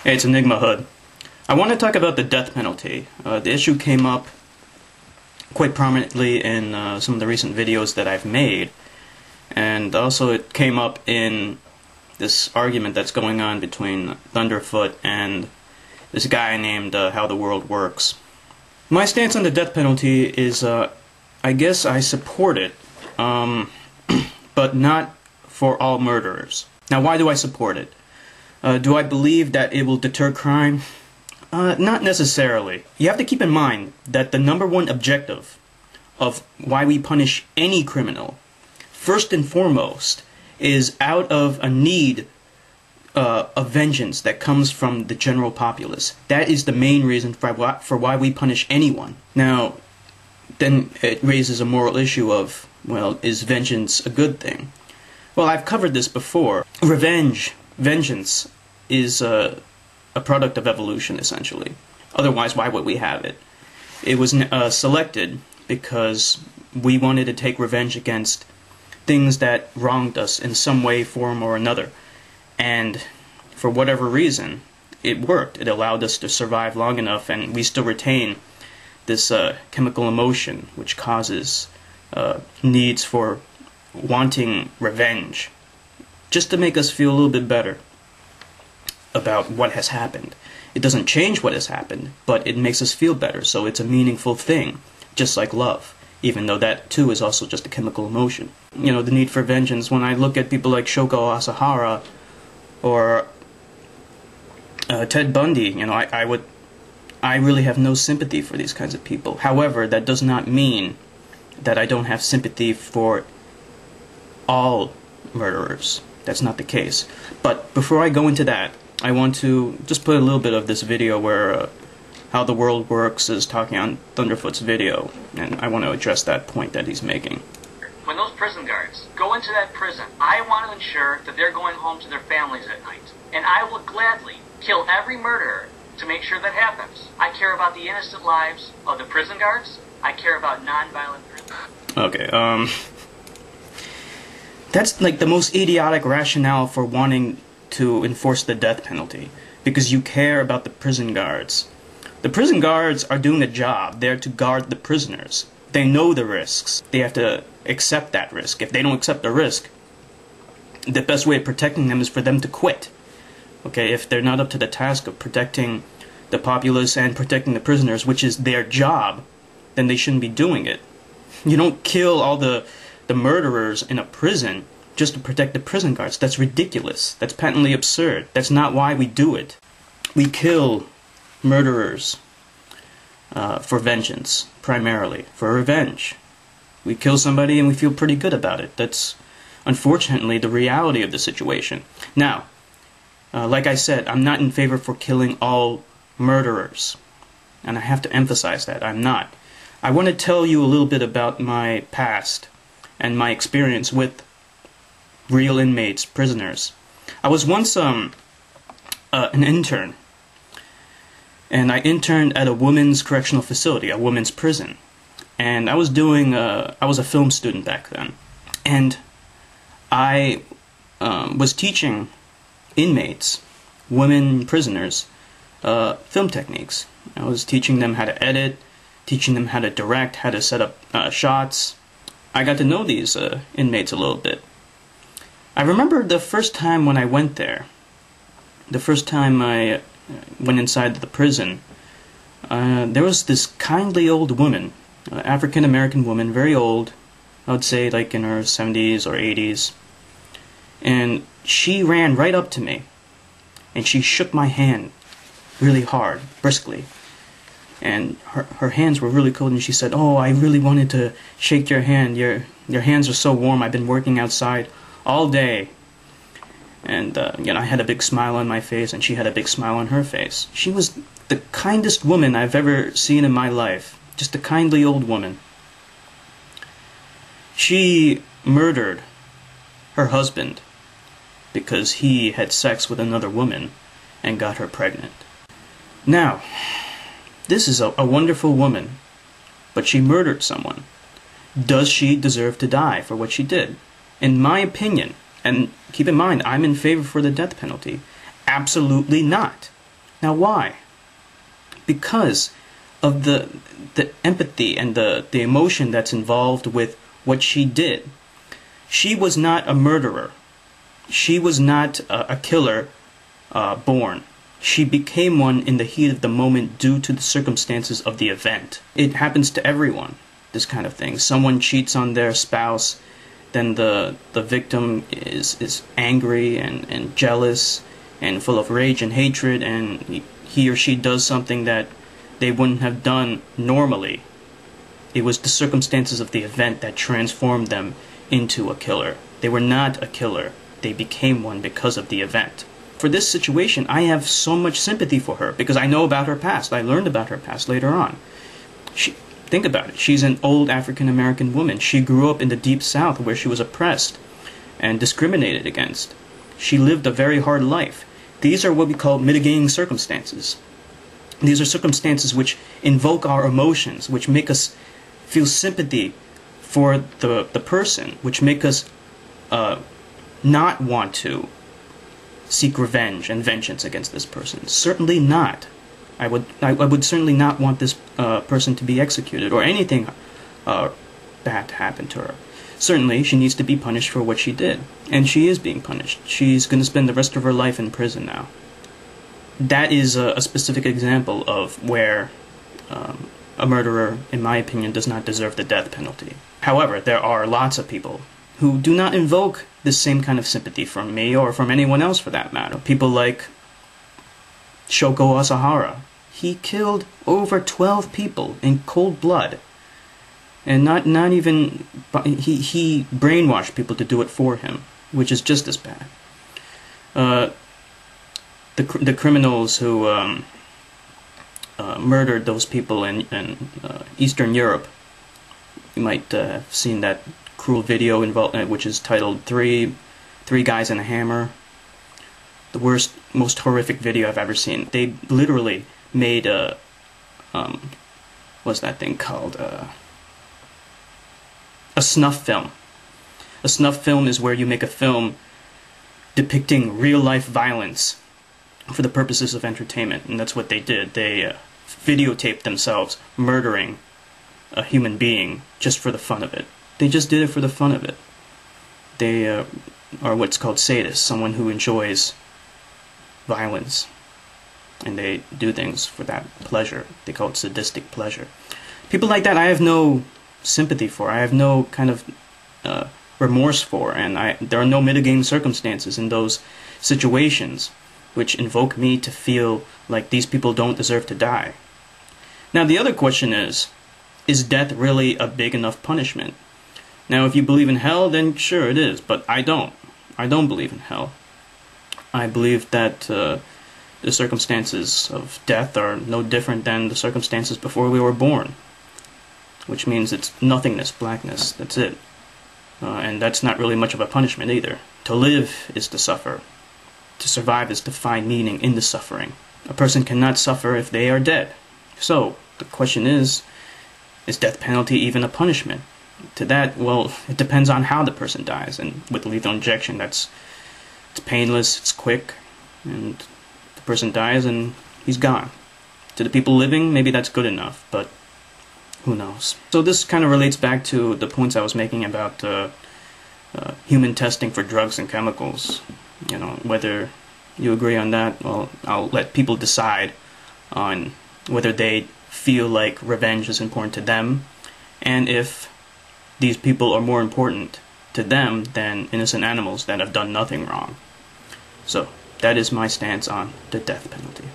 Hey, it's Enigma Hood. I want to talk about the death penalty. The issue came up quite prominently in some of the recent videos that I've made, and also it came up in this argument that's going on between Thunderfoot and this guy named How the World Works. My stance on the death penalty is, I guess I support it, but not for all murderers. Now, why do I support it? Do I believe that it will deter crime? Not necessarily. You have to keep in mind that the #1 objective of why we punish any criminal, first and foremost, is out of a need of vengeance that comes from the general populace. That is the main reason for why we punish anyone. Now, then it raises a moral issue of, well, is vengeance a good thing? Well, I've covered this before. Vengeance is a product of evolution, essentially. Otherwise, why would we have it? It was selected because we wanted to take revenge against things that wronged us in some way, form, or another. And for whatever reason, it worked. It allowed us to survive long enough, and we still retain this chemical emotion, which causes needs for wanting revenge, just to make us feel a little bit better about what has happened. It doesn't change what has happened, but it makes us feel better, so it's a meaningful thing, just like love, even though that too is also just a chemical emotion. You know, the need for vengeance, when I look at people like Shoko Asahara or Ted Bundy, you know, I really have no sympathy for these kinds of people. However, that does not mean that I don't have sympathy for all murderers. That's not the case. But before I go into that, I want to just put a little bit of this video where How the World Works is talking on Thunderfoot's video, and I want to address that point that he's making. When those prison guards go into that prison, I want to ensure that they're going home to their families at night. And I will gladly kill every murderer to make sure that happens. I care about the innocent lives of the prison guards. I care about non-violent prisoners. Okay, that's like the most idiotic rationale for wanting to enforce the death penalty, because you care about the prison guards. The prison guards are doing a job. They're to guard the prisoners. They know the risks. They have to accept that risk. If they don't accept the risk, the best way of protecting them is for them to quit. Okay, if they're not up to the task of protecting the populace and protecting the prisoners, which is their job, then they shouldn't be doing it. You don't kill all the murderers in a prison just to protect the prison guards. That's ridiculous. That's patently absurd. That's not why we do it. We kill murderers for vengeance, primarily, for revenge. We kill somebody and we feel pretty good about it. That's, unfortunately, the reality of the situation. Now, like I said, I'm not in favor for killing all murderers. And I have to emphasize that. I'm not. I want to tell you a little bit about my past and my experience with real inmates, prisoners. I was once an intern, and I interned at a women's correctional facility, a women's prison. And I was a film student back then, and I was teaching inmates, women prisoners, film techniques. I was teaching them how to edit, teaching them how to direct, how to set up shots. I got to know these inmates a little bit. I remember the first time when I went there, the first time I went inside the prison, there was this kindly old woman, African-American woman, very old, I would say like in her 70s or 80s, and she ran right up to me, and she shook my hand really hard, briskly, and her hands were really cold, and she said, "Oh, I really wanted to shake your hand. Your hands are so warm. I've been working outside all day." And you know, I had a big smile on my face, and she had a big smile on her face. She was the kindest woman I've ever seen in my life. Just a kindly old woman. She murdered her husband because he had sex with another woman and got her pregnant. Now, this is a wonderful woman, but she murdered someone. Does she deserve to die for what she did? In my opinion, and keep in mind, I'm in favor for the death penalty, absolutely not. Now why? Because of the empathy and the emotion that's involved with what she did. She was not a murderer. She was not a killer born. She became one in the heat of the moment due to the circumstances of the event. It happens to everyone, this kind of thing. Someone cheats on their spouse, then the victim is angry and jealous and full of rage and hatred, and he or she does something that they wouldn't have done normally. It was the circumstances of the event that transformed them into a killer. They were not a killer. They became one because of the event. For this situation, I have so much sympathy for her because I know about her past. I learned about her past later on. Think about it. She's an old African-American woman. She grew up in the Deep South where she was oppressed and discriminated against. She lived a very hard life. These are what we call mitigating circumstances. These are circumstances which invoke our emotions, which make us feel sympathy for the person, which make us not want to seek revenge and vengeance against this person. Certainly not. I would certainly not want this person to be executed or anything bad to happen to her. Certainly, she needs to be punished for what she did. And she is being punished. She's going to spend the rest of her life in prison now. That is a specific example of where a murderer, in my opinion, does not deserve the death penalty. However, there are lots of people who do not invoke this same kind of sympathy from me or from anyone else for that matter. People like Shoko Asahara. He killed over 12 people in cold blood. And not even... He brainwashed people to do it for him, which is just as bad. The criminals who murdered those people in Eastern Europe, you might have seen that cruel video which is titled Three Guys and a Hammer. The worst, most horrific video I've ever seen. They literally made a what's that thing called? A snuff film. A snuff film is where you make a film depicting real-life violence for the purposes of entertainment, and that's what they did. They videotaped themselves murdering a human being just for the fun of it. They just did it for the fun of it. They are what's called sadists, someone who enjoys violence, and they do things for that pleasure. They call it sadistic pleasure. People like that I have no sympathy for. I have no kind of remorse for, and there are no mitigating circumstances in those situations which invoke me to feel like these people don't deserve to die. Now the other question is death really a big enough punishment? Now if you believe in hell, then sure it is, but I don't. I don't believe in hell. I believe that the circumstances of death are no different than the circumstances before we were born, which means it's nothingness, blackness, that's it. And that's not really much of a punishment either. To live is to suffer. To survive is to find meaning in the suffering. A person cannot suffer if they are dead. So, the question is death penalty even a punishment? To that, well, it depends on how the person dies. And with lethal injection, it's painless, it's quick, and the person dies and he's gone. To the people living, maybe that's good enough, but who knows? So this kind of relates back to the points I was making about human testing for drugs and chemicals. You know, whether you agree on that, well, I'll let people decide on whether they feel like revenge is important to them, and if these people are more important to them than innocent animals that have done nothing wrong. So, that is my stance on the death penalty.